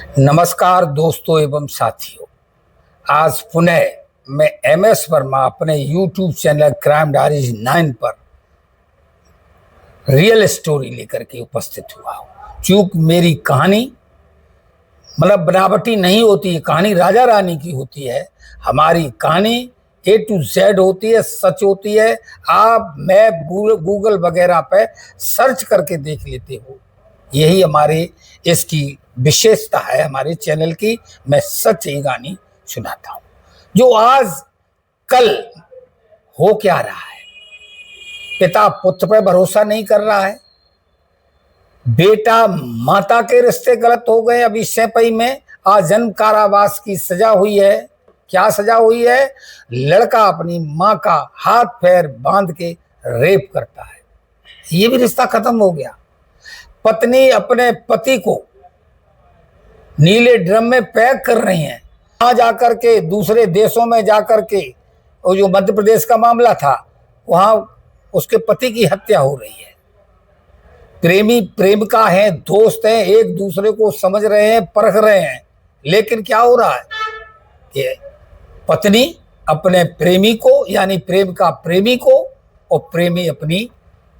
नमस्कार दोस्तों एवं साथियों। आज पुनः मैं MS वर्मा अपने YouTube चैनल क्राइम डायरीज 9 पर रियल स्टोरी लेकर के उपस्थित हुआ हूँ। चूंकि मेरी कहानी मतलब बनावटी नहीं होती है, कहानी राजा रानी की होती है। हमारी कहानी A to Z होती है, सच होती है। आप मैं गूगल वगैरह पे सर्च करके देख लेते हो। यही हमारे इसकी विशेषता है हमारे चैनल की। मैं सच ही कहानी सुनाता हूँ। जो आज कल हो क्या रहा है, पिता पुत्र पे भरोसा नहीं कर रहा है, बेटा माता के रिश्ते गलत हो गए। अभी सेपई में आजन्म कारावास की सजा हुई है। क्या सजा हुई है? लड़का अपनी माँ का हाथ पैर बांध के रेप करता है। ये भी रिश्ता खत्म हो गया। पत्नी अपने पति को नीले ड्रम में पैक कर रही हैं। वहां जाकर के दूसरे देशों में जाकर के, वो जो मध्य प्रदेश का मामला था, वहां उसके पति की हत्या हो रही है। प्रेमी प्रेमिका है, दोस्त हैं, एक दूसरे को समझ रहे हैं, परख रहे हैं, लेकिन क्या हो रहा है कि पत्नी अपने प्रेमी को यानी प्रेमिका प्रेमी को और प्रेमी अपनी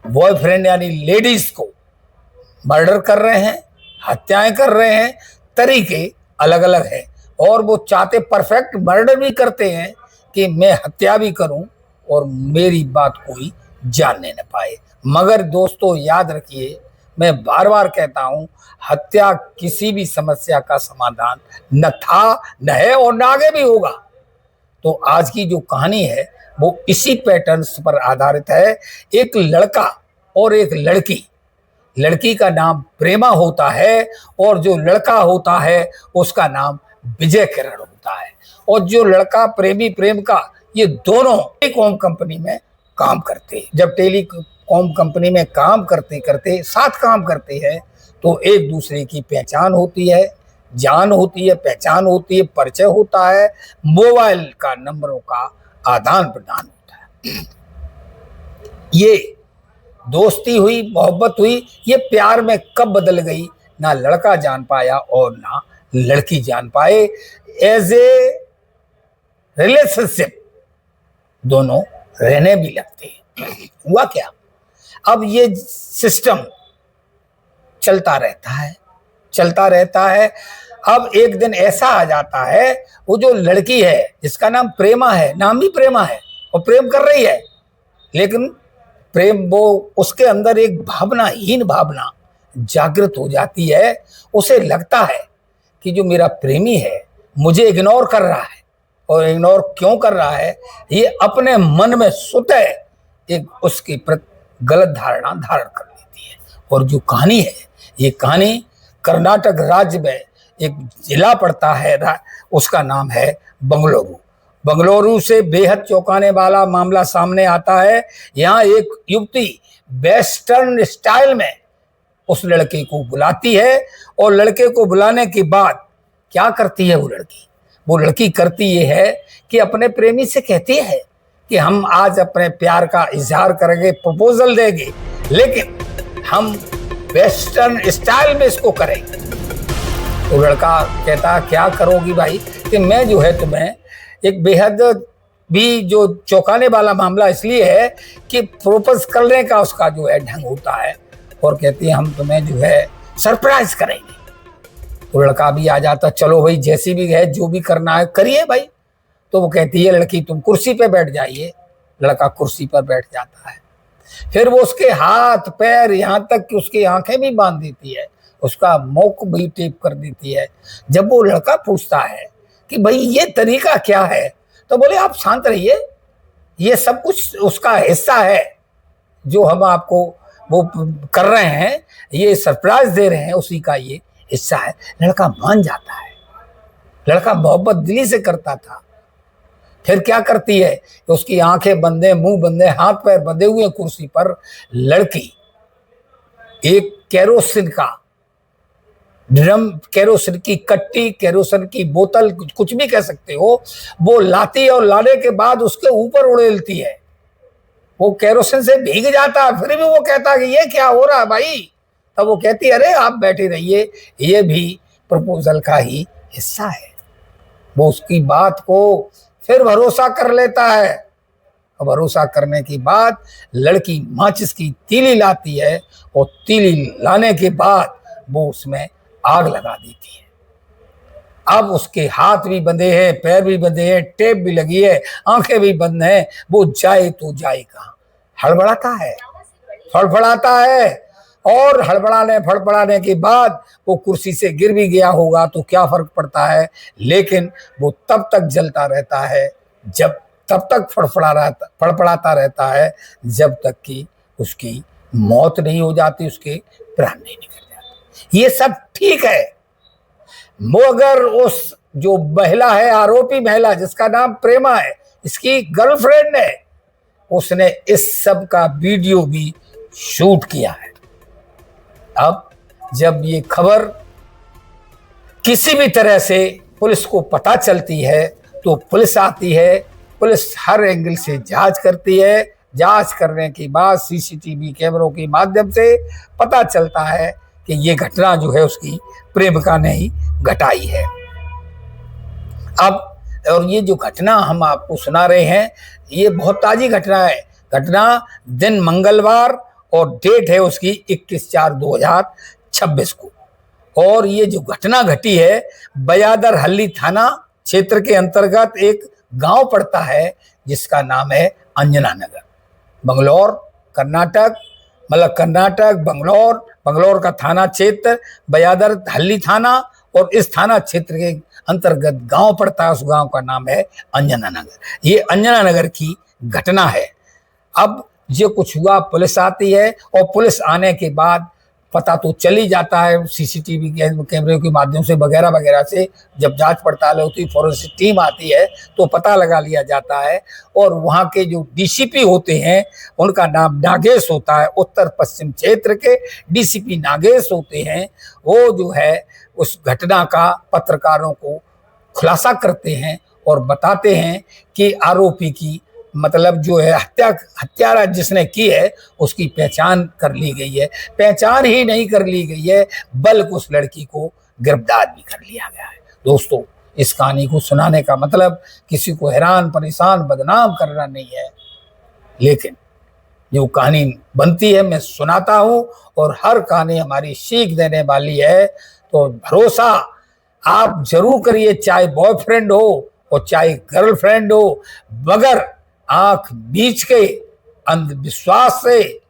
बॉयफ्रेंड यानी लेडीज को मर्डर कर रहे हैं, हत्याएं कर रहे हैं। तरीके अलग अलग हैं और वो चाहते परफेक्ट मर्डर भी करते हैं कि मैं हत्या भी करूं और मेरी बात कोई जानने न पाए। मगर दोस्तों याद रखिए, मैं बार बार कहता हूं, हत्या किसी भी समस्या का समाधान न था, न है और न आगे भी होगा। तो आज की जो कहानी है वो इसी पैटर्न्स पर आधारित है। एक लड़का और एक लड़की, लड़की का नाम प्रेमा होता है और जो लड़का होता है उसका नाम विजय किरण होता है। और जो लड़का प्रेमी प्रेमिका, ये दोनों टेलीकॉम कंपनी में काम करते हैं। जब टेलीकॉम कंपनी में काम करते करते साथ काम करते हैं तो एक दूसरे की पहचान होती है, जान होती है, पहचान होती है, परिचय होता है, मोबाइल का नंबरों का आदान प्रदान होता है। ये दोस्ती हुई, मोहब्बत हुई। ये प्यार में कब बदल गई ना लड़का जान पाया और ना लड़की जान पाए। एज ए रिलेशनशिप दोनों रहने भी लगते हैं। हुआ क्या, अब ये सिस्टम चलता रहता है। अब एक दिन ऐसा आ जाता है, वो जो लड़की है जिसका नाम प्रेमा है, नाम भी प्रेमा है और प्रेम कर रही है, लेकिन प्रेम वो उसके अंदर एक भावनाहीन भावना जागृत हो जाती है। उसे लगता है कि जो मेरा प्रेमी है मुझे इग्नोर कर रहा है, और इग्नोर क्यों कर रहा है, ये अपने मन में स्वतः एक उसके प्रति गलत धारणा धारण कर लेती है। और जो कहानी है, ये कहानी कर्नाटक राज्य में एक जिला पड़ता है, उसका नाम है बंगलुरु। बंगलुरु से बेहद चौंकाने वाला मामला सामने आता है। यहाँ एक युवती वेस्टर्न स्टाइल में उस लड़के को बुलाती है और लड़के को बुलाने के बाद क्या करती है वो लड़की करती ये है कि अपने प्रेमी से कहती है कि हम आज अपने प्यार का इजहार करेंगे, प्रपोजल देंगे, लेकिन हम वेस्टर्न स्टाइल में इसको करेंगे। तो लड़का कहता क्या करोगी भाई, कि मैं जो है तुम्हें एक बेहद भी जो चौंकाने वाला मामला इसलिए है कि प्रोपोज करने का उसका जो है ढंग होता है, और कहती है हम तुम्हें जो है सरप्राइज करेंगे। तो लड़का भी आ जाता, चलो भाई जैसी भी है, जो भी करना है करिए भाई। तो वो कहती है लड़की तुम कुर्सी पे बैठ जाइए। लड़का कुर्सी पर बैठ जाता है, फिर वो उसके हाथ पैर यहाँ तक कि उसकी आंखें भी बांध देती है, उसका मुख भी टेप कर देती है। जब वो लड़का पूछता है कि भाई ये तरीका क्या है, तो बोले आप शांत रहिए, ये सब कुछ उसका हिस्सा है जो हम आपको वो कर रहे हैं, ये सरप्राइज दे रहे हैं, उसी का ये हिस्सा है। लड़का मान जाता है, लड़का मोहब्बत दिली से करता था। फिर क्या करती है, उसकी आंखें बंदे, मुंह बंदे, हाथ पैर बंधे हुए कुर्सी पर लड़की एक केरोसिन का ड्रम, केरोसिन की कट्टी, केरोसिन की बोतल, कुछ भी कह सकते हो, वो लाती है और लाने के बाद उसके ऊपर उड़ेलती है। वो केरोसिन से भीग जाता है, फिर भी वो कहता है कि ये क्या हो रहा है भाई। तब वो कहती है अरे आप बैठे रहिए, ये भी प्रपोजल का ही हिस्सा है। वो उसकी बात को फिर भरोसा कर लेता है और भरोसा करने के बाद लड़की माचिस की तीली लाती है और तीली लाने के बाद वो उसमें आग लगा देती है। अब उसके हाथ भी बंधे हैं, पैर भी बंधे हैं, टेप भी लगी है, आंखें भी बंद हैं। वो जाए तो जाए कहाँ? हड़बड़ाता है, फड़फड़ाता है और फड़फड़ाने के बाद वो कुर्सी से गिर भी गया होगा तो क्या फर्क पड़ता है, लेकिन वो तब तक जलता रहता है, तब तक फड़फड़ाता रहता है जब तक कि उसकी मौत नहीं हो जाती, उसके प्राण नहीं निकल जाते। ये सब ठीक है, मगर उस जो महिला है, आरोपी महिला जिसका नाम प्रेमा है, इसकी गर्लफ्रेंड है, उसने इस सब का वीडियो भी शूट किया है। अब जब ये खबर किसी भी तरह से पुलिस को पता चलती है तो पुलिस आती है, पुलिस हर एंगल से जांच करती है। जांच करने के बाद सीसीटीवी कैमरों के माध्यम से पता चलता है कि ये घटना जो है उसकी प्रेमिका ने ही घटाई है। अब और ये जो घटना हम आपको सुना रहे हैं, ये बहुत ताज़ी घटना है। घटना दिन मंगलवार और डेट है उसकी 21/4/2026 को। और ये जो घटना घटी है, बयादर हल्ली थाना क्षेत्र के अंतर्गत एक गांव पड़ता है जिसका नाम है अंजना नगर, बंगलौर कर्नाटक, मतलब कर्नाटक बंगलौर का थाना क्षेत्र बयादर हल्ली थाना, और इस थाना क्षेत्र के अंतर्गत गांव पड़ता है, उस गांव का नाम है अंजना नगर। ये अंजना नगर की घटना है। अब जो कुछ हुआ, पुलिस आती है और पुलिस आने के बाद पता तो चल ही जाता है सीसीटीवी कैमरे के माध्यम से वगैरह वगैरह से। जब जांच पड़ताल होती है, फॉरेंसिक टीम आती है तो पता लगा लिया जाता है। और वहाँ के जो डीसीपी होते हैं उनका नाम नागेश होता है, उत्तर पश्चिम क्षेत्र के डीसीपी नागेश होते हैं। वो जो है उस घटना का पत्रकारों को खुलासा करते हैं और बताते हैं कि आरोपी की, मतलब जो है हत्यारा जिसने की है उसकी पहचान कर ली गई है। पहचान ही नहीं कर ली गई है बल्कि उस लड़की को गिरफ्तार भी कर लिया गया है। दोस्तों, इस कहानी को सुनाने का मतलब किसी को हैरान परेशान बदनाम करना नहीं है, लेकिन जो कहानी बनती है मैं सुनाता हूँ और हर कहानी हमारी सीख देने वाली है। तो भरोसा आप जरूर करिए, चाहे बॉयफ्रेंड हो और चाहे गर्लफ्रेंड हो, मगर आंख बीच के अंधविश्वास से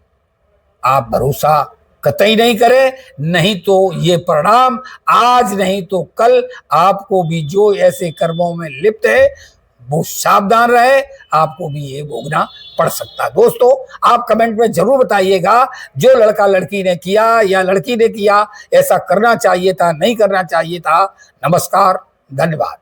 आप भरोसा कतई नहीं करें, नहीं तो ये परिणाम आज नहीं तो कल आपको भी, जो ऐसे कर्मों में लिप्त है वो सावधान रहे, आपको भी ये भोगना पड़ सकता है। दोस्तों, आप कमेंट में जरूर बताइएगा जो लड़का लड़की ने किया या लड़की ने किया, ऐसा करना चाहिए था, नहीं करना चाहिए था। नमस्कार, धन्यवाद।